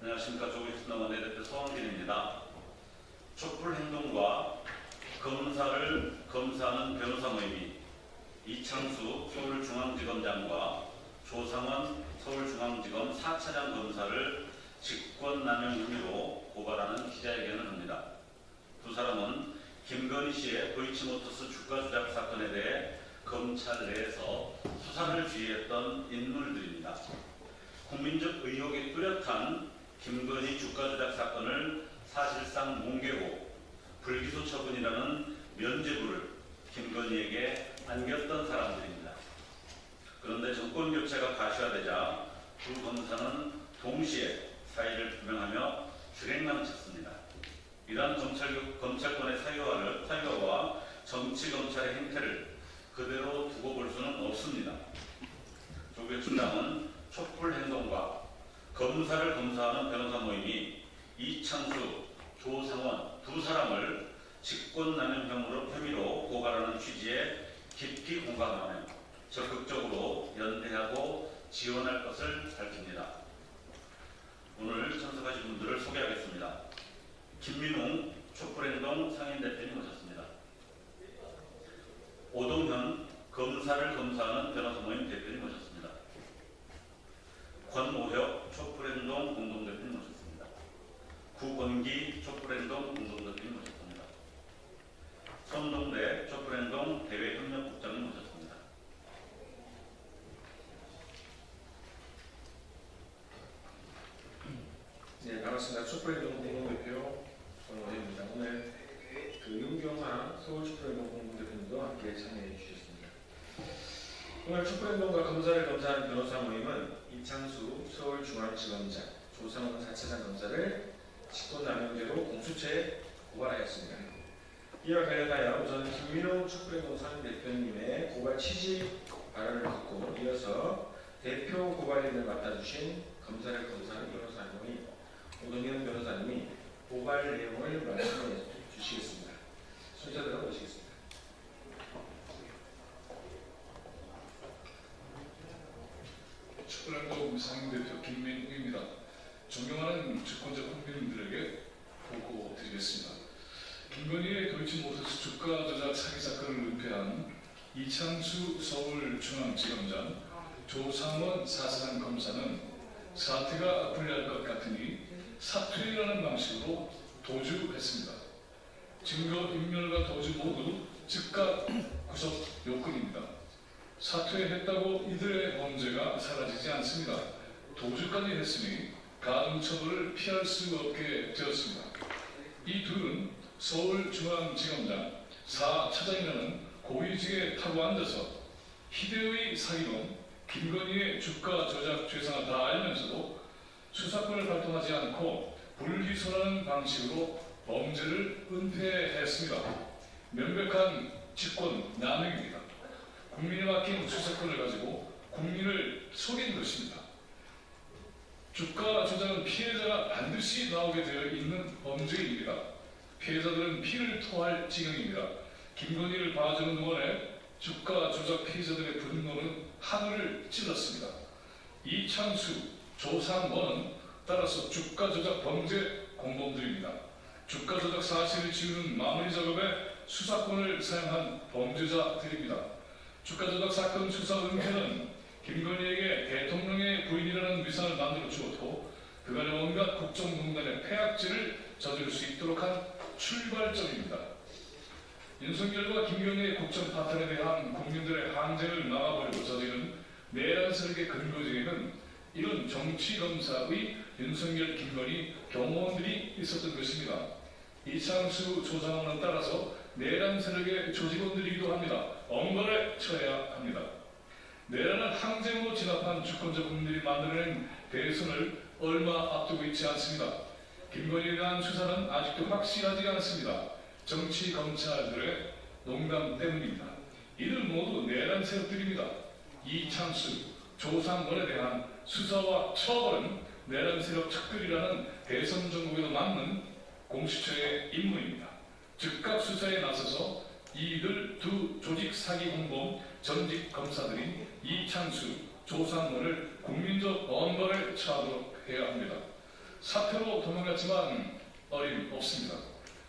안녕하십니까. 조국혁신당 원내대표 서원길입니다. 촛불행동과 검사하는 변호사 모임이 이창수 서울중앙지검장과 조상원 서울중앙지검 4차장 검사를 직권남용 혐의로 고발하는 기자회견을 합니다. 두 사람은 김건희 씨의 도이치모터스 주가 조작 사건에 대해 검찰 내에서 수사를 지휘했던 인물들입니다. 국민적 의혹이 뚜렷한 김건희 주가 조작 사건을 사실상 뭉개고 불기소 처분이라는 면죄부를 김건희에게 안겼던 사람들입니다. 그런데 정권 교체가 가시화되자 두 검사는 동시에 사의를 표명하며 주랭랑쳤습니다. 이러한 검찰권의 사유화와 정치검찰의 행태를 그대로 두고 볼 수는 없습니다. 조국혁신당은 촛불행동과 검사를 검사하는 변호사 모임이 이창수, 조상원 두 사람을 직권남용 혐의로 고발하는 취지에 깊이 공감하며 적극적으로 연대하고 지원할 것을 밝힙니다. 오늘 참석하신 분들을 소개하겠습니다. 김민웅 촛불행동 상임대표님 오셨습니다. 오동현 검사를 검사하는 변호사 모임 대표님 오셨습니다. 권오혁 촛불행동 공동대표님 오셨습니다. 구건기 촛불행동 공동대표님 오셨습니다. 손동대 촛불행동 대외협력국장님 오셨습니다. 네, 반갑습니다. 촛불행동 공동대표 권오혁입니다. 오늘 윤경아 서울촛불행동 공동대표님도 함께 참여해 주셨습니다. 오늘 촛불행동과 검사를 검사하는 변호사 모임은 이창수 서울중앙지검장, 조상원 4차장 검사를 직권남용죄로 공수처에 고발하였습니다. 이와 관련하여 우선 김민웅 촛불행동 상임대표님의 고발 취지 발언을 듣고 이어서 대표 고발인을 맡아주신 검사를 검사하는 변호사님이 오동현 변호사님이 고발 내용을 말씀해 주시겠습니다. 순서대로 모시겠습니다. 촛불행동 상임대표 김민웅입니다. 존경하는 주권자 국민들에게 보고 드리겠습니다. 김건희의 도이치모터스 주가 조작 사기 사건을 은폐한 이창수 서울중앙지검장, 조상원 4차장 검사는 사태가 불리할 것 같으니 사퇴라는 방식으로 도주했습니다. 증거인멸과 도주 모두 즉각 구속 요건입니다. 사퇴했다고 이들의 범죄가 사라지지 않습니다. 도주까지 했으니 가중처벌을 피할 수 없게 되었습니다. 이 둘은 서울중앙지검장 4차장이라는 고위직에 타고 앉아서 희대의 사기론 김건희의 주가 조작 죄상을 다 알면서도 수사권을 발동하지 않고 불기소라는 방식으로 범죄를 은폐했습니다. 명백한 직권 남용입니다. 국민이 맡긴 수사권을 가지고 국민을 속인 것입니다. 주가 조작은 피해자가 반드시 나오게 되어 있는 범죄입니다. 피해자들은 피를 토할 지경입니다. 김건희를 봐주는 동안에 주가 조작 피해자들의 분노는 하늘을 찔렀습니다. 이창수, 조상원은 따라서 주가 조작 범죄 공범들입니다. 주가 조작 사실을 지우는 마무리 작업에 수사권을 사용한 범죄자들입니다. 주가 조작 사건 수사 은폐는 김건희에게 대통령의 부인이라는 위상을 만들어 주었고 그간의 온갖 국정농단의 폐악질을 저지를 수 있도록 한 출발점입니다. 윤석열과 김건희의 국정 파탄에 대한 국민들의 항쟁을 막아버리고 저지른 내란 세력의 근거지에는 이런 정치검사의 윤석열, 김건희 경호원들이 있었던 것입니다. 이창수, 조상원은 따라서 내란 세력의 조직원들이기도 합니다. 엄벌에 처해야 합니다. 내란을 항쟁으로 진압한 주권자 국민들이 만들어낸 대선을 얼마 앞두고 있지 않습니다. 김건희에 대한 수사는 아직도 확실하지 않습니다. 정치 검찰들의 농담 때문입니다. 이들 모두 내란 세력들입니다. 이창수, 조상원에 대한 수사와 처벌은 내란 세력 측들이라는 대선 정국에도 맞는 공수처의 임무입니다. 즉각 수사에 나서서 이들 두 조직 사기 공범 전직 검사들인 이창수, 조상원을 국민적 엄벌에 처하도록 해야 합니다. 사표로 도망갔지만 어림없습니다.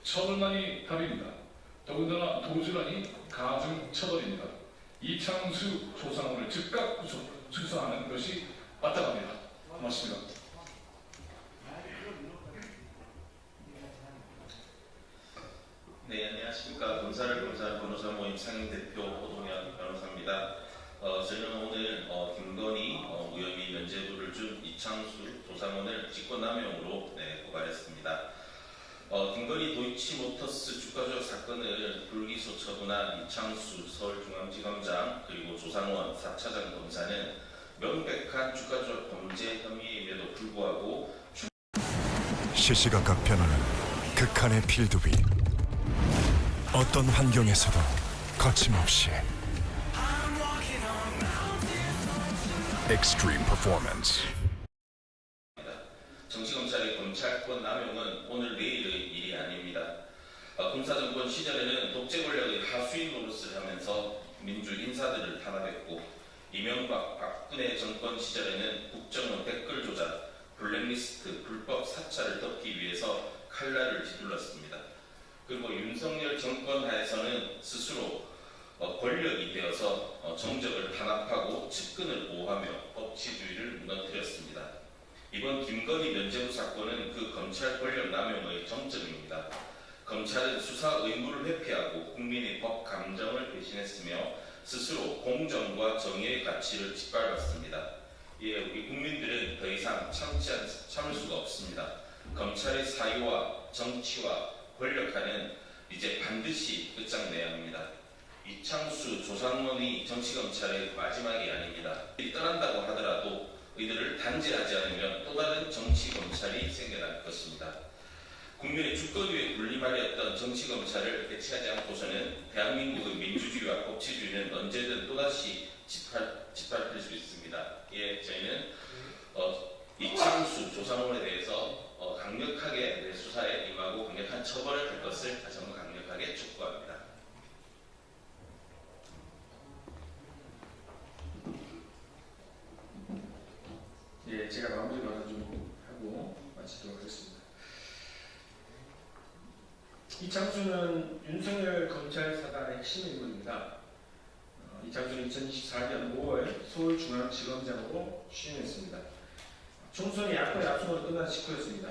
처벌만이 답입니다. 더군다나 도주라니 가중 처벌입니다. 이창수 조상원을 즉각 수사하는 것이 마땅합니다. 고맙습니다. 네, 안녕하십니까. 검사를 검사하는 변호사 모임 상임대표 오동현 변호사입니다. 저는 오늘 김건희 무혐의 면죄부를 준 이창수 조상원을 직권남용으로 고발했습니다. 김건희 도이치모터스 주가 조작 사건을 불기소 처분한 이창수 서울중앙지검장 그리고 조상원 4차장 검사는 명백한 주가 조작 범죄 혐의임에도 불구하고 시시각각 변하는 극한의 필두비, 어떤 환경에서도 거침없이 Extreme Performance. 정치검찰의 검찰권 남용은 오늘 내일의 일이 아닙니다. 군사정권 시절에는 독재 권력의 하수인 노릇을 하면서 민주 인사들을 탄압했고, 이명박, 박근혜 정권 시절에는 국정원 댓글 조작, 블랙리스트, 불법 사찰을 덮기 위해서 칼날을 휘둘렀습니다. 그리고 윤석열 정권 하에서는 스스로 권력이 되어서 정적을 탄압하고 측근을 보호하며 법치주의를 무너뜨렸습니다. 이번 김건희 면죄부 사건은 그 검찰 권력 남용의 정점입니다. 검찰은 수사 의무를 회피하고 국민의 법 감정을 배신했으며 스스로 공정과 정의의 가치를 짓밟았습니다. 이에 우리 국민들은 더 이상 참을 수가 없습니다. 검찰의 사유와 정치와 권력화는 이제 반드시 끝장내야 합니다. 이창수, 조상원이 정치검찰의 마지막이 아닙니다. 떠난다고 하더라도 이들을 단죄하지 않으면 또 다른 정치검찰이 생겨날 것입니다. 국민의 주권위에 군림하려던 정치검찰을 배치하지 않고서는 대한민국의 민주주의와 법치주의는 언제든 또다시 짓밟힐 수 있습니다. 예, 저희는 이창수, 조상원에 대해서 강력하게 수사에 임하고 강력한 처벌을 할 것을 다시 한번 강력하게 촉구합니다. 예, 제가 마무리 발언 좀 하고 마치도록 하겠습니다. 이창수는 윤석열 검찰 사단의 핵심 인물입니다. 이창수는 2024년 5월 서울중앙지검장으로 취임했습니다. 총선이 야권의 압승으로 끝난 직후였습니다.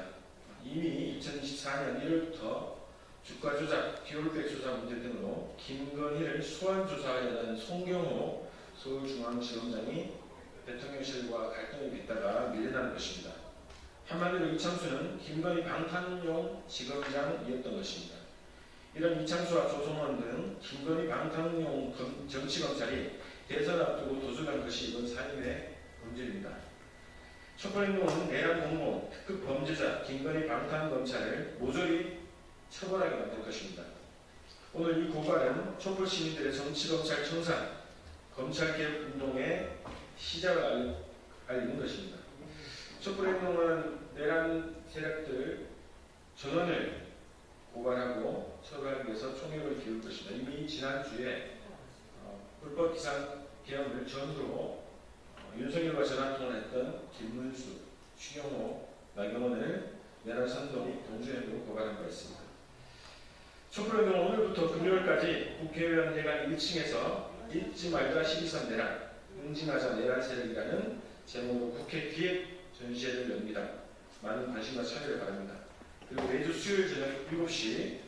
이미 2024년 1월부터 주가 조작, 비올백 조사 문제 등으로 김건희를 소환 조사하려던 송경호 서울중앙지검장이 대통령실과 갈등이 빚다가 밀려나는 것입니다. 한마디로 이창수는 김건희 방탄용 지검장이었던 것입니다. 이런 이창수와 조성원 등 김건희 방탄용 정치검찰이 대선 앞두고 도주한 것이 이번 사임의 본질입니다. 촛불행동은 내란 공무원, 특급 범죄자 김건희 방탄검찰을 모조리 처벌하게 만들 것입니다. 오늘 이 고발은 촛불 시민들의 정치검찰 청산, 검찰개혁 운동의 시작을 알리는 것입니다. 촛불행동은 내란 세력들 전원을 고발하고 처벌하기 위해서 총력을 기울 것입니다. 이미 지난주에 불법 비상계엄을 전후로 윤석열과 전화통화를 했던 김문수, 추경호, 나경원을 내란 선동, 동주행동으로 고발한 바 있습니다. 촛불행동은 오늘부터 금요일까지 국회의원회관 1층에서 잊지 말자 12.3 내란, 응징하자 내란 세력이라는 제목으로 국회 기획 전시회를 엽니다. 많은 관심과 참여를 바랍니다. 그리고 매주 수요일 저녁 7시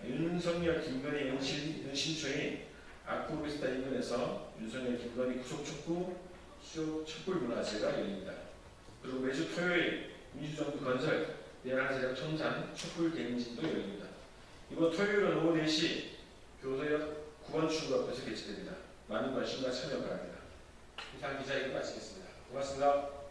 윤석열 김건희 연신초인 아쿠비스타 인근에서 윤석열 김건희 구속 촉구 수요 촛불 문화제가 열립니다. 그리고 매주 토요일 민주정부 건설 내란 세력 청산 촛불 대행진도 열립니다. 이번 토요일은 오후 4시 교도역 9번 출구 앞에서 개최됩니다. 많은 관심과 참여 바랍니다. 이상 기자회견 마치겠습니다. 고맙습니다.